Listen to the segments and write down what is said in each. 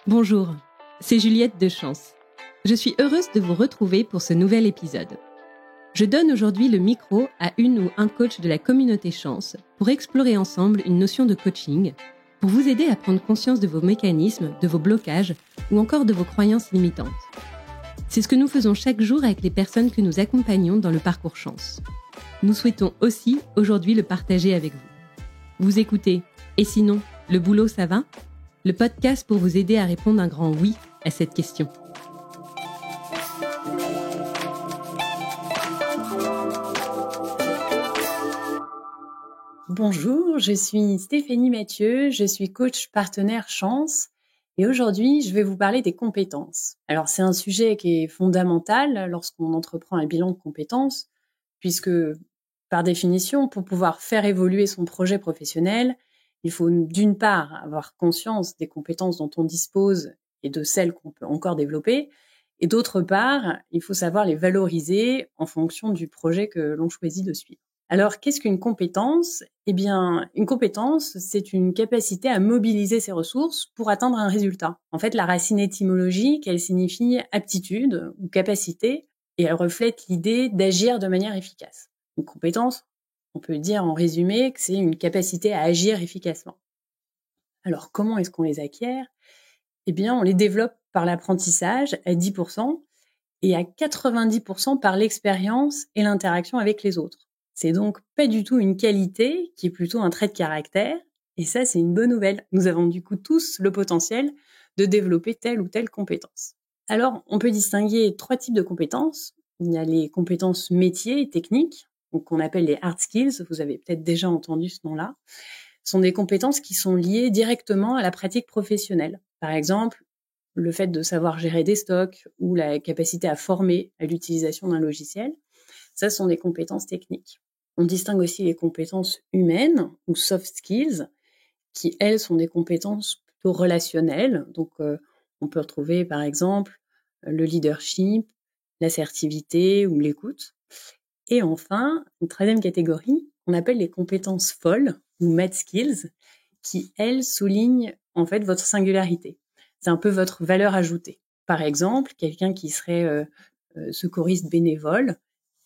Bonjour, c'est Juliette Dechance. Je suis heureuse de vous retrouver pour ce nouvel épisode. Je donne aujourd'hui le micro à une ou un coach de la communauté Chance pour explorer ensemble une notion de coaching, pour vous aider à prendre conscience de vos mécanismes, de vos blocages ou encore de vos croyances limitantes. C'est ce que nous faisons chaque jour avec les personnes que nous accompagnons dans le parcours Chance. Nous souhaitons aussi aujourd'hui le partager avec vous. Vous écoutez « Et sinon, le boulot ça va ?» Le podcast pour vous aider à répondre un grand oui à cette question. Bonjour, je suis Stéphanie Mathieu, je suis coach partenaire Chance et aujourd'hui je vais vous parler des compétences. Alors c'est un sujet qui est fondamental lorsqu'on entreprend un bilan de compétences puisque par définition pour pouvoir faire évoluer son projet professionnel, il faut d'une part avoir conscience des compétences dont on dispose et de celles qu'on peut encore développer et d'autre part, il faut savoir les valoriser en fonction du projet que l'on choisit de suivre. Alors, qu'est-ce qu'une compétence ? Eh bien, une compétence, c'est une capacité à mobiliser ses ressources pour atteindre un résultat. En fait, la racine étymologique, elle signifie aptitude ou capacité et elle reflète l'idée d'agir de manière efficace. Une compétence, on peut dire en résumé que c'est une capacité à agir efficacement. Alors, comment est-ce qu'on les acquiert ? Eh bien, on les développe par l'apprentissage à 10% et à 90% par l'expérience et l'interaction avec les autres. C'est donc pas du tout une qualité, qui est plutôt un trait de caractère. Et ça, c'est une bonne nouvelle. Nous avons du coup tous le potentiel de développer telle ou telle compétence. Alors, on peut distinguer 3 types de compétences. Il y a les compétences métiers et techniques, donc qu'on appelle les hard skills. Vous avez peut-être déjà entendu ce nom-là. Ce sont des compétences qui sont liées directement à la pratique professionnelle. Par exemple, le fait de savoir gérer des stocks ou la capacité à former à l'utilisation d'un logiciel. Ça, ce sont des compétences techniques. On distingue aussi les compétences humaines ou soft skills, qui, elles, sont des compétences plutôt relationnelles. Donc, on peut retrouver, par exemple, le leadership, l'assertivité ou l'écoute. Et enfin, une 3e catégorie, on appelle les compétences folles ou mad skills, qui, elles, soulignent en fait votre singularité. C'est un peu votre valeur ajoutée. Par exemple, quelqu'un qui serait secouriste bénévole,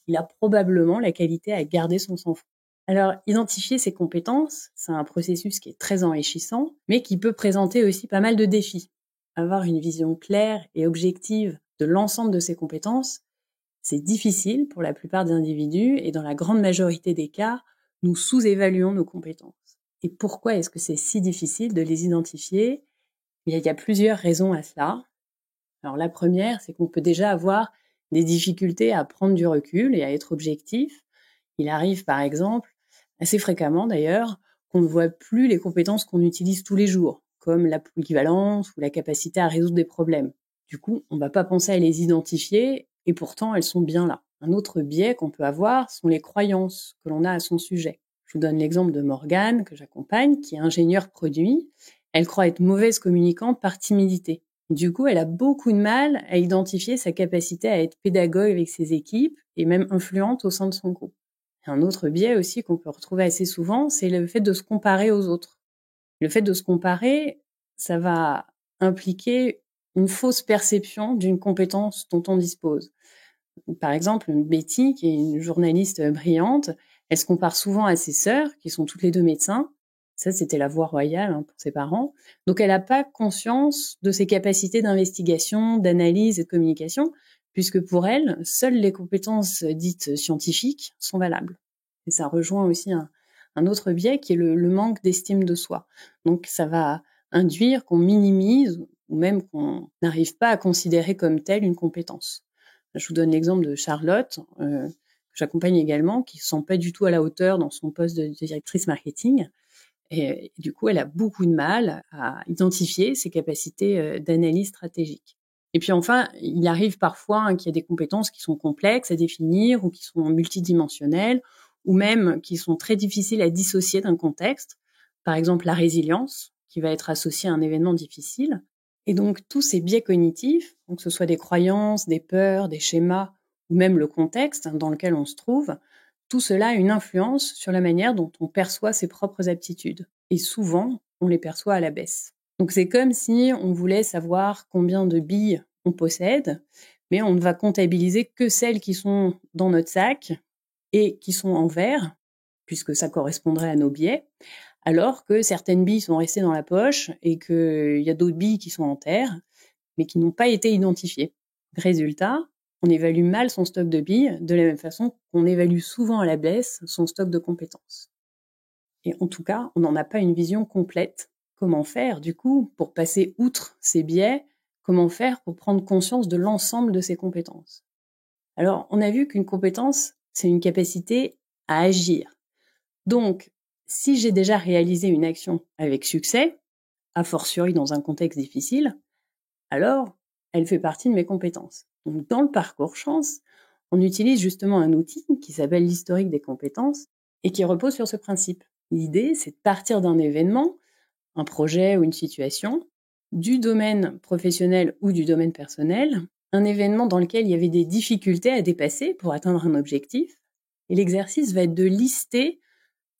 il a probablement la qualité à garder son sang-froid. Alors, identifier ses compétences, c'est un processus qui est très enrichissant, mais qui peut présenter aussi pas mal de défis. Avoir une vision claire et objective de l'ensemble de ses compétences, c'est difficile pour la plupart des individus et dans la grande majorité des cas, nous sous-évaluons nos compétences. Et pourquoi est-ce que c'est si difficile de les identifier ? Il y a plusieurs raisons à cela. Alors la première, c'est qu'on peut déjà avoir des difficultés à prendre du recul et à être objectif. Il arrive par exemple, assez fréquemment d'ailleurs, qu'on ne voit plus les compétences qu'on utilise tous les jours, comme la polyvalence ou la capacité à résoudre des problèmes. Du coup, on ne va pas penser à les identifier et pourtant elles sont bien là. Un autre biais qu'on peut avoir sont les croyances que l'on a à son sujet. Je vous donne l'exemple de Morgane, que j'accompagne, qui est ingénieure produit. Elle croit être mauvaise communicante par timidité. Du coup, elle a beaucoup de mal à identifier sa capacité à être pédagogue avec ses équipes et même influente au sein de son groupe. Et un autre biais aussi qu'on peut retrouver assez souvent, c'est le fait de se comparer aux autres. Le fait de se comparer, ça va impliquer une fausse perception d'une compétence dont on dispose. Par exemple, Betty, qui est une journaliste brillante, elle se compare souvent à ses sœurs, qui sont toutes les 2 médecins. Ça, c'était la voie royale pour ses parents. Donc, elle n'a pas conscience de ses capacités d'investigation, d'analyse et de communication, puisque pour elle, seules les compétences dites scientifiques sont valables. Et ça rejoint aussi un autre biais qui est le manque d'estime de soi. Donc, ça va induire qu'on minimise ou même qu'on n'arrive pas à considérer comme telle une compétence. Je vous donne l'exemple de Charlotte, que j'accompagne également, qui ne se sent pas du tout à la hauteur dans son poste de directrice marketing. Et du coup, elle a beaucoup de mal à identifier ses capacités d'analyse stratégique. Et puis enfin, il arrive parfois qu'il y a des compétences qui sont complexes à définir ou qui sont multidimensionnelles ou même qui sont très difficiles à dissocier d'un contexte. Par exemple, la résilience, qui va être associée à un événement difficile. Et donc, tous ces biais cognitifs, donc que ce soit des croyances, des peurs, des schémas ou même le contexte dans lequel on se trouve, tout cela a une influence sur la manière dont on perçoit ses propres aptitudes. Et souvent, on les perçoit à la baisse. Donc c'est comme si on voulait savoir combien de billes on possède, mais on ne va comptabiliser que celles qui sont dans notre sac et qui sont en vert, puisque ça correspondrait à nos billets, alors que certaines billes sont restées dans la poche et qu'il y a d'autres billes qui sont en terre, mais qui n'ont pas été identifiées. Résultat, on évalue mal son stock de billes de la même façon qu'on évalue souvent à la baisse son stock de compétences. Et en tout cas, on n'en a pas une vision complète. Comment faire, du coup, pour passer outre ces biais? Comment faire pour prendre conscience de l'ensemble de ses compétences? Alors, on a vu qu'une compétence, c'est une capacité à agir. Donc, si j'ai déjà réalisé une action avec succès, a fortiori dans un contexte difficile, alors elle fait partie de mes compétences. Donc, dans le parcours chance, on utilise justement un outil qui s'appelle l'historique des compétences et qui repose sur ce principe. L'idée, c'est de partir d'un événement, un projet ou une situation, du domaine professionnel ou du domaine personnel, un événement dans lequel il y avait des difficultés à dépasser pour atteindre un objectif. Et l'exercice va être de lister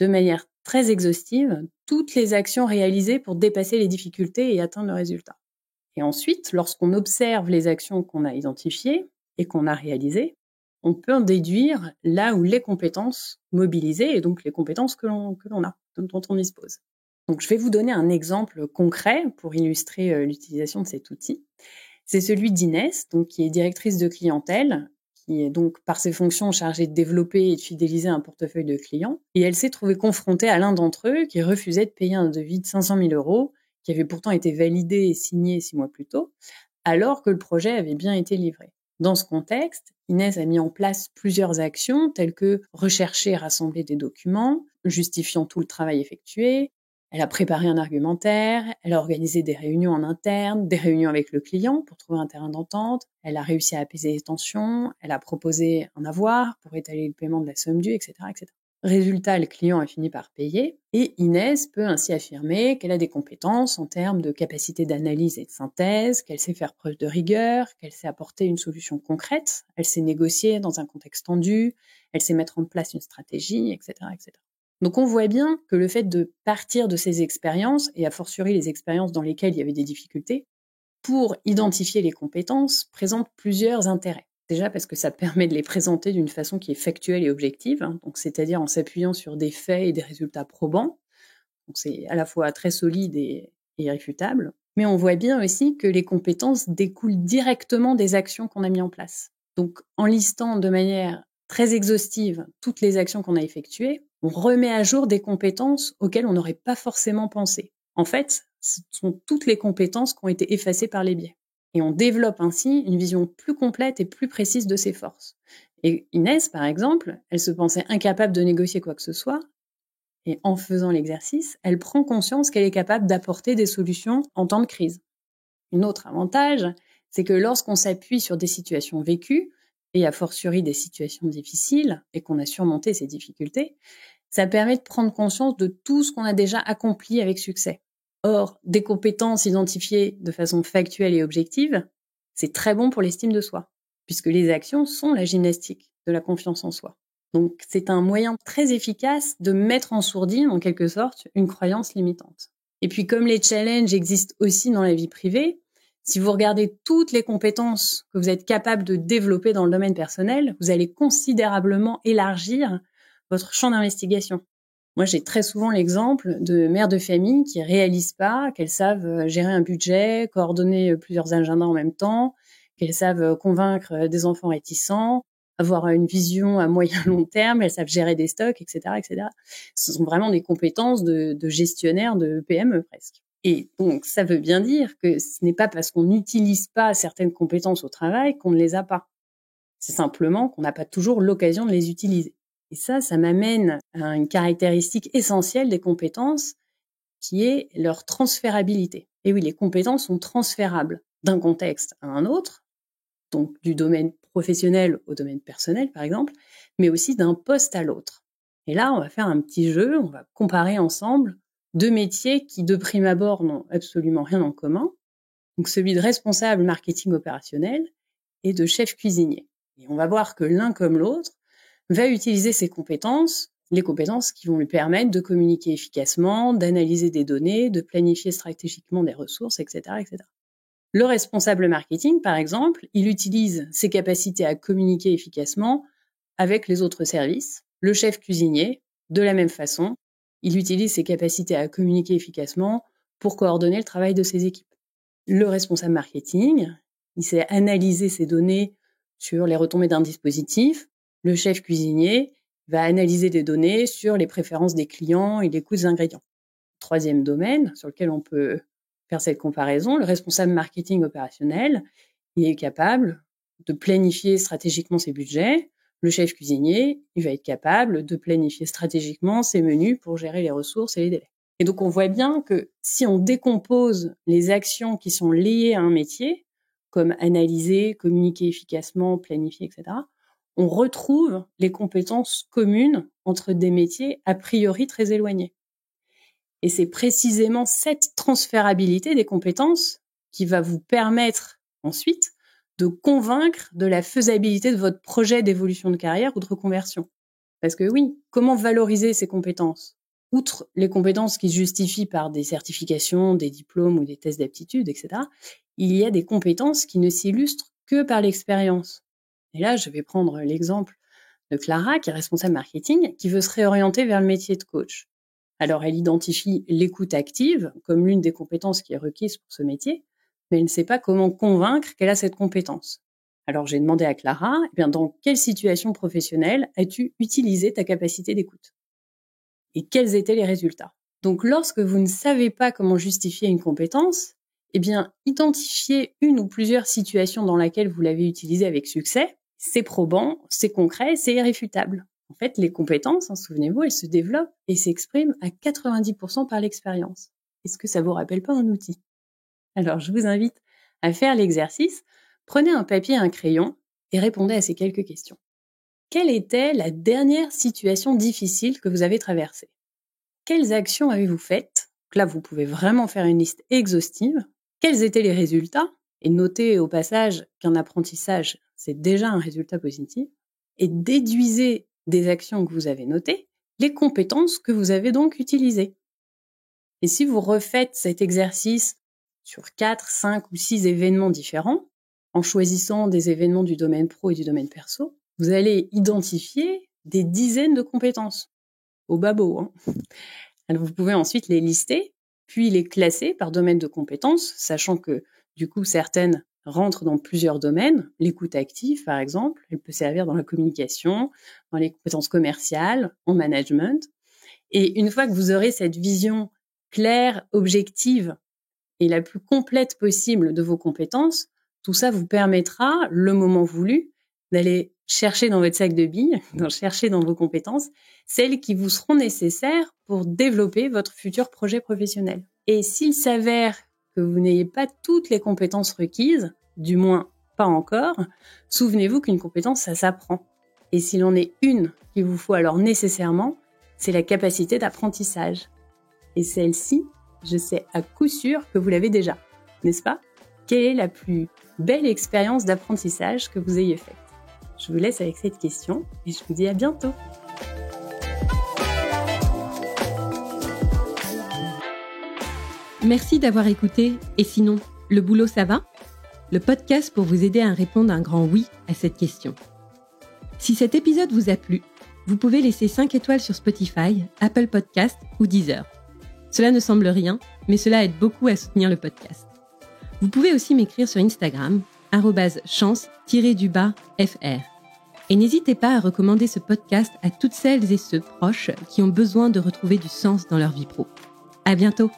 de manière très exhaustive toutes les actions réalisées pour dépasser les difficultés et atteindre le résultat. Et ensuite, lorsqu'on observe les actions qu'on a identifiées et qu'on a réalisées, on peut en déduire là où les compétences mobilisées et donc les compétences que l'on a, dont on dispose. Donc, je vais vous donner un exemple concret pour illustrer l'utilisation de cet outil. C'est celui d'Inès, donc qui est directrice de clientèle, qui est donc par ses fonctions chargée de développer et de fidéliser un portefeuille de clients. Et elle s'est trouvée confrontée à l'un d'entre eux qui refusait de payer un devis de 500 000 € qui avait pourtant été validé et signé 6 mois plus tôt, alors que le projet avait bien été livré. Dans ce contexte, Inès a mis en place plusieurs actions telles que rechercher et rassembler des documents, justifiant tout le travail effectué. Elle a préparé un argumentaire, elle a organisé des réunions en interne, des réunions avec le client pour trouver un terrain d'entente, elle a réussi à apaiser les tensions, elle a proposé un avoir pour étaler le paiement de la somme due, etc., etc. Résultat, le client a fini par payer et Inès peut ainsi affirmer qu'elle a des compétences en termes de capacité d'analyse et de synthèse, qu'elle sait faire preuve de rigueur, qu'elle sait apporter une solution concrète, elle sait négocier dans un contexte tendu, elle sait mettre en place une stratégie, etc., etc. Donc on voit bien que le fait de partir de ces expériences, et a fortiori les expériences dans lesquelles il y avait des difficultés, pour identifier les compétences, présente plusieurs intérêts. Déjà parce que ça permet de les présenter d'une façon qui est factuelle et objective, donc c'est-à-dire en s'appuyant sur des faits et des résultats probants. Donc c'est à la fois très solide et irréfutable. Mais on voit bien aussi que les compétences découlent directement des actions qu'on a mises en place. Donc en listant de manière très exhaustive toutes les actions qu'on a effectuées, on remet à jour des compétences auxquelles on n'aurait pas forcément pensé. En fait, ce sont toutes les compétences qui ont été effacées par les biais. Et on développe ainsi une vision plus complète et plus précise de ses forces. Et Inès, par exemple, elle se pensait incapable de négocier quoi que ce soit, et en faisant l'exercice, elle prend conscience qu'elle est capable d'apporter des solutions en temps de crise. Un autre avantage, c'est que lorsqu'on s'appuie sur des situations vécues, et a fortiori des situations difficiles, et qu'on a surmonté ces difficultés, ça permet de prendre conscience de tout ce qu'on a déjà accompli avec succès. Or, des compétences identifiées de façon factuelle et objective, c'est très bon pour l'estime de soi, puisque les actions sont la gymnastique de la confiance en soi. Donc, c'est un moyen très efficace de mettre en sourdine, en quelque sorte, une croyance limitante. Et puis, comme les challenges existent aussi dans la vie privée, si vous regardez toutes les compétences que vous êtes capable de développer dans le domaine personnel, vous allez considérablement élargir votre champ d'investigation. Moi, j'ai très souvent l'exemple de mères de famille qui réalisent pas qu'elles savent gérer un budget, coordonner plusieurs agendas en même temps, qu'elles savent convaincre des enfants réticents, avoir une vision à moyen long terme, elles savent gérer des stocks, etc., etc. Ce sont vraiment des compétences de gestionnaire de PME presque. Et donc, ça veut bien dire que ce n'est pas parce qu'on n'utilise pas certaines compétences au travail qu'on ne les a pas. C'est simplement qu'on n'a pas toujours l'occasion de les utiliser. Et ça m'amène à une caractéristique essentielle des compétences qui est leur transférabilité. Et oui, les compétences sont transférables d'un contexte à un autre, donc du domaine professionnel au domaine personnel, par exemple, mais aussi d'un poste à l'autre. Et là, on va faire un petit jeu, on va comparer ensemble deux métiers qui, de prime abord, n'ont absolument rien en commun. Donc, celui de responsable marketing opérationnel et de chef cuisinier. Et on va voir que l'un comme l'autre va utiliser ses compétences les compétences qui vont lui permettre de communiquer efficacement, d'analyser des données, de planifier stratégiquement des ressources, etc., etc. Le responsable marketing, par exemple, il utilise ses capacités à communiquer efficacement avec les autres services. Le chef cuisinier, de la même façon, il utilise ses capacités à communiquer efficacement pour coordonner le travail de ses équipes. Le responsable marketing, il sait analyser ces données sur les retombées d'un dispositif. Le chef cuisinier va analyser des données sur les préférences des clients et les coûts des ingrédients. Troisième domaine sur lequel on peut faire cette comparaison, le responsable marketing opérationnel, il est capable de planifier stratégiquement ses budgets. Le chef cuisinier, il va être capable de planifier stratégiquement ses menus pour gérer les ressources et les délais. Et donc, on voit bien que si on décompose les actions qui sont liées à un métier, comme analyser, communiquer efficacement, planifier, etc., on retrouve les compétences communes entre des métiers a priori très éloignés. Et c'est précisément cette transférabilité des compétences qui va vous permettre ensuite de convaincre de la faisabilité de votre projet d'évolution de carrière ou de reconversion. Parce que oui, comment valoriser ces compétences ? Outre les compétences qui se justifient par des certifications, des diplômes ou des tests d'aptitude, etc., il y a des compétences qui ne s'illustrent que par l'expérience. Et là, je vais prendre l'exemple de Clara, qui est responsable marketing, qui veut se réorienter vers le métier de coach. Alors, elle identifie l'écoute active comme l'une des compétences qui est requise pour ce métier, mais elle ne sait pas comment convaincre qu'elle a cette compétence. Alors, j'ai demandé à Clara, dans quelle situation professionnelle as-tu utilisé ta capacité d'écoute ? Et quels étaient les résultats ? Donc, lorsque vous ne savez pas comment justifier une compétence, identifiez une ou plusieurs situations dans lesquelles vous l'avez utilisée avec succès. C'est probant, c'est concret, c'est irréfutable. En fait, les compétences, souvenez-vous, elles se développent et s'expriment à 90% par l'expérience. Est-ce que ça vous rappelle pas un outil ? Alors, je vous invite à faire l'exercice. Prenez un papier et un crayon et répondez à ces quelques questions. Quelle était la dernière situation difficile que vous avez traversée ? Quelles actions avez-vous faites ? Donc là, vous pouvez vraiment faire une liste exhaustive. Quels étaient les résultats ? Et notez au passage qu'un apprentissage, c'est déjà un résultat positif. Et déduisez des actions que vous avez notées, les compétences que vous avez donc utilisées. Et si vous refaites cet exercice sur 4, 5 ou 6 événements différents, en choisissant des événements du domaine pro et du domaine perso, vous allez identifier des dizaines de compétences. Au babo, Alors vous pouvez ensuite les lister, puis les classer par domaine de compétences, sachant que du coup certaines rentrent dans plusieurs domaines. L'écoute active, par exemple, elle peut servir dans la communication, dans les compétences commerciales, en management. Et une fois que vous aurez cette vision claire, objective et la plus complète possible de vos compétences, tout ça vous permettra, le moment voulu, d'aller chercher dans votre sac de billes, chercher dans vos compétences, celles qui vous seront nécessaires pour développer votre futur projet professionnel. Et s'il s'avère que vous n'ayez pas toutes les compétences requises, du moins pas encore, souvenez-vous qu'une compétence, ça s'apprend. Et s'il en est une qu'il vous faut alors nécessairement, c'est la capacité d'apprentissage. Et celle-ci, je sais à coup sûr que vous l'avez déjà, n'est-ce pas ? Quelle est la plus belle expérience d'apprentissage que vous ayez faite ? Je vous laisse avec cette question et je vous dis à bientôt. Merci d'avoir écouté. Et sinon, le boulot, ça va ? Le podcast pour vous aider à répondre un grand oui à cette question. Si cet épisode vous a plu, vous pouvez laisser 5 étoiles sur Spotify, Apple Podcast ou Deezer. Cela ne semble rien, mais cela aide beaucoup à soutenir le podcast. Vous pouvez aussi m'écrire sur Instagram, @chance_fr. Et n'hésitez pas à recommander ce podcast à toutes celles et ceux proches qui ont besoin de retrouver du sens dans leur vie pro. À bientôt!